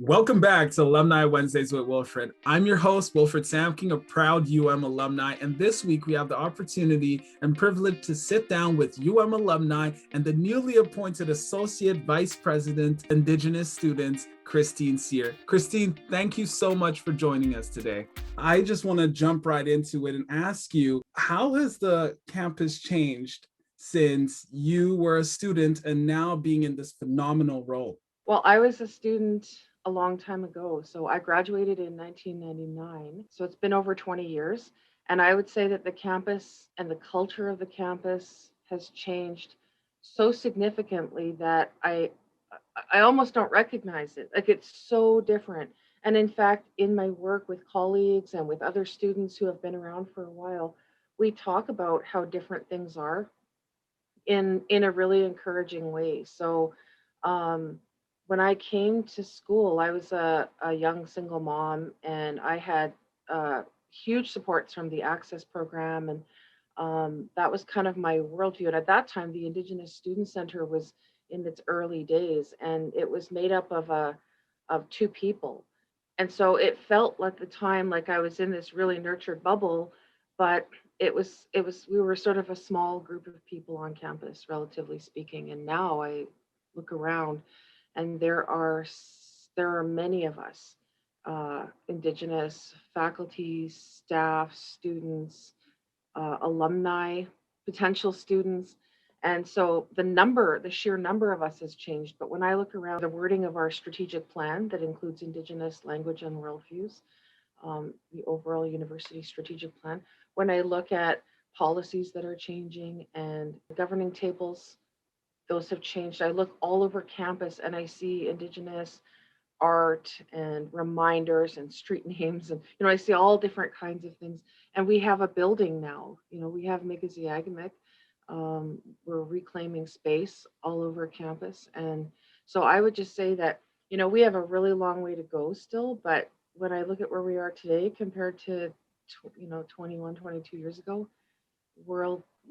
Welcome back to Alumni Wednesdays with Wilfred. I'm your host, Wilfred Samking, a proud UM alumni, and this week we have the opportunity and privilege to sit down with UM alumni and the newly appointed Associate Vice-President Indigenous Students, Christine Cyr. Christine, thank you so much for joining us today. I just want to jump right into it and ask you, how has the campus changed since you were a student and now being in this phenomenal role? Well, I was a student a long time ago. So I graduated in 1999. So it's been over 20 years. And I would say that the campus and the culture of the campus has changed so significantly that I almost don't recognize it. Like it's so different. And in fact, in my work with colleagues and with other students who have been around for a while, we talk about how different things are in a really encouraging way. So when I came to school, I was a young single mom, and I had huge supports from the Access program, and that was kind of my worldview. And at that time, the Indigenous Student Center was in its early days, and it was made up of two people, and so it felt at the time like I was in this really nurtured bubble, but it was we were sort of a small group of people on campus, relatively speaking. And now I look around and there are many of us, Indigenous faculty, staff, students, alumni, potential students. And so the sheer number of us has changed. But when I look around the wording of our strategic plan that includes Indigenous language and worldviews, the overall university strategic plan, when I look at policies that are changing and governing tables, those have changed. I look all over campus and I see Indigenous art and reminders and street names, and I see all different kinds of things. And we have a building now. We have Miigwech. We're reclaiming space all over campus, and so I would just say that we have a really long way to go still. But when I look at where we are today compared to 21, 22 years ago,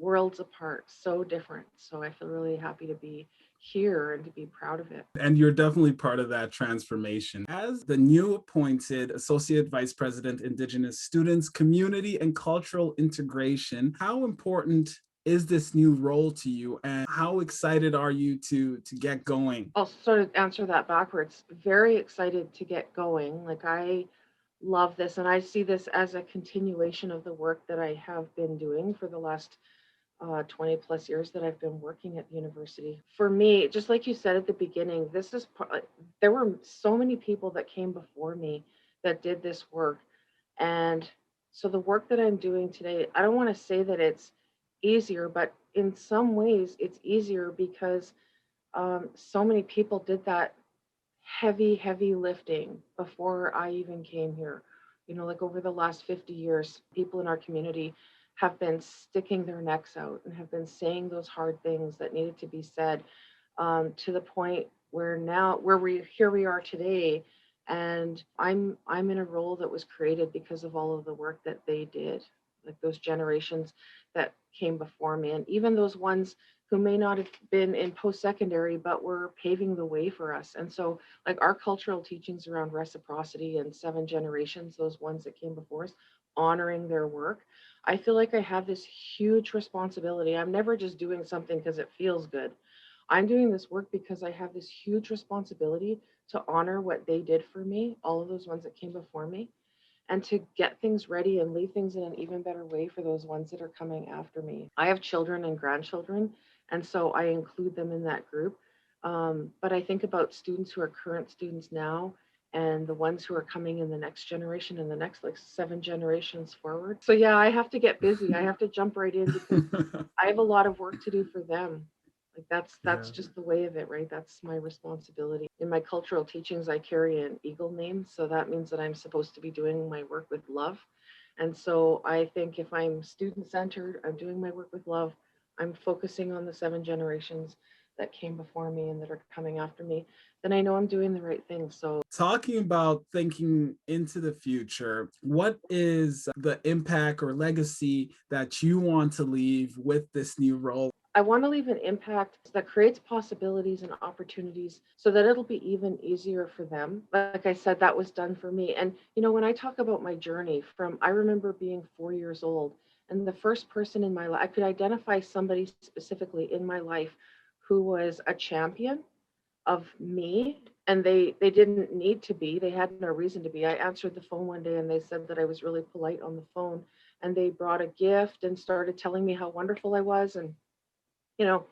worlds apart, so different. So I feel really happy to be here and to be proud of it. And you're definitely part of that transformation. As the new appointed Associate Vice President, Indigenous Students, Community and Cultural Integration, how important is this new role to you, and how excited are you to get going? I'll sort of answer that backwards. Very excited to get going. Like I love this, and I see this as a continuation of the work that I have been doing for the last 20 plus years that I've been working at the university. For me, just like you said at the beginning, there were so many people that came before me that did this work. And so the work that I'm doing today, I don't want to say that it's easier, but in some ways it's easier because so many people did that heavy lifting before I even came here. Like over the last 50 years, people in our community have been sticking their necks out and have been saying those hard things that needed to be said, to the point where we are today. And I'm in a role that was created because of all of the work that they did, like those generations that came before me, and even those ones who may not have been in post-secondary but were paving the way for us. And so like our cultural teachings around reciprocity and seven generations, those ones that came before us, honoring their work, I feel like I have this huge responsibility. I'm never just doing something because it feels good. I'm doing this work because I have this huge responsibility to honor what they did for me, all of those ones that came before me, and to get things ready and leave things in an even better way for those ones that are coming after me. I have children and grandchildren, and so I include them in that group. But I think about students who are current students now and the ones who are coming in the next generation and the next like seven generations forward. So yeah, I have to get busy. I have to jump right in because I have a lot of work to do for them. Like that's Yeah. just the way of it, right? That's my responsibility. In my cultural teachings, I carry an eagle name, so that means that I'm supposed to be doing my work with love. And so I think if I'm student centered, I'm doing my work with love, I'm focusing on the seven generations that came before me and that are coming after me, then I know I'm doing the right thing. So Talking about thinking into the future, what is the impact or legacy that you want to leave with this new role? I want to leave an impact that creates possibilities and opportunities so that it'll be even easier for them. Like I said, that was done for me. And, when I talk about my journey I remember being 4 years old, and the first person in my life, I could identify somebody specifically in my life who was a champion of me, and they didn't need to be. They had no reason to be. I answered the phone one day and they said that I was really polite on the phone, and they brought a gift and started telling me how wonderful I was. And you know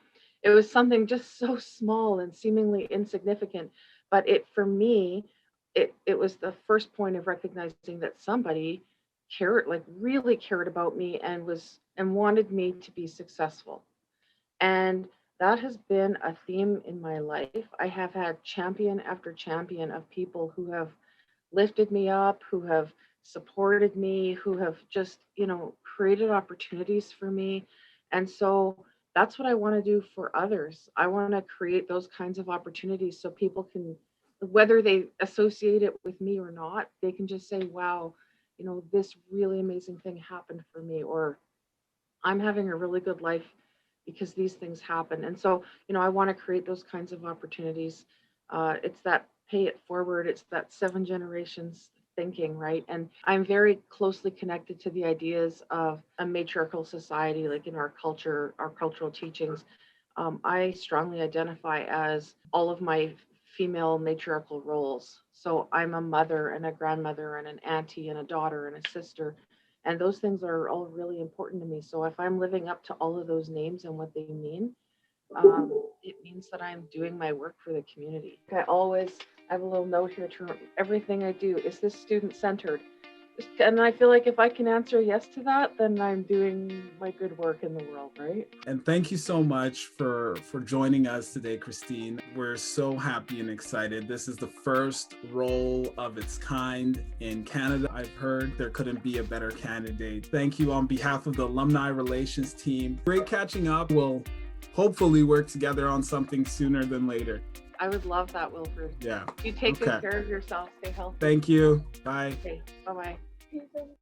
it was something just so small and seemingly insignificant, but it for me, it was the first point of recognizing that somebody cared, like really cared about me, and wanted me to be successful. And that has been a theme in my life. I have had champion after champion of people who have lifted me up, who have supported me, who have just, created opportunities for me. And so that's what I want to do for others. I want to create those kinds of opportunities so people can, whether they associate it with me or not, they can just say, wow, this really amazing thing happened for me, or I'm having a really good life because these things happen. And so, I want to create those kinds of opportunities. It's that pay it forward, it's that 7 generations thinking, right? And I'm very closely connected to the ideas of a matriarchal society, like in our culture, our cultural teachings. I strongly identify as all of my female matriarchal roles. So I'm a mother and a grandmother and an auntie and a daughter and a sister. And those things are all really important to me. So if I'm living up to all of those names and what they mean, it means that I'm doing my work for the community. I have a little note here to everything I do, is this student centered? And I feel like if I can answer yes to that, then I'm doing my good work in the world, right? And thank you so much for joining us today, Christine. We're so happy and excited. This is the first role of its kind in Canada. I've heard there couldn't be a better candidate. Thank you on behalf of the Alumni Relations team. Great catching up. We'll hopefully work together on something sooner than later. I would love that, Wilfred. Yeah. You take good care of yourself. Stay healthy. Thank you. Bye. Okay. Bye-bye.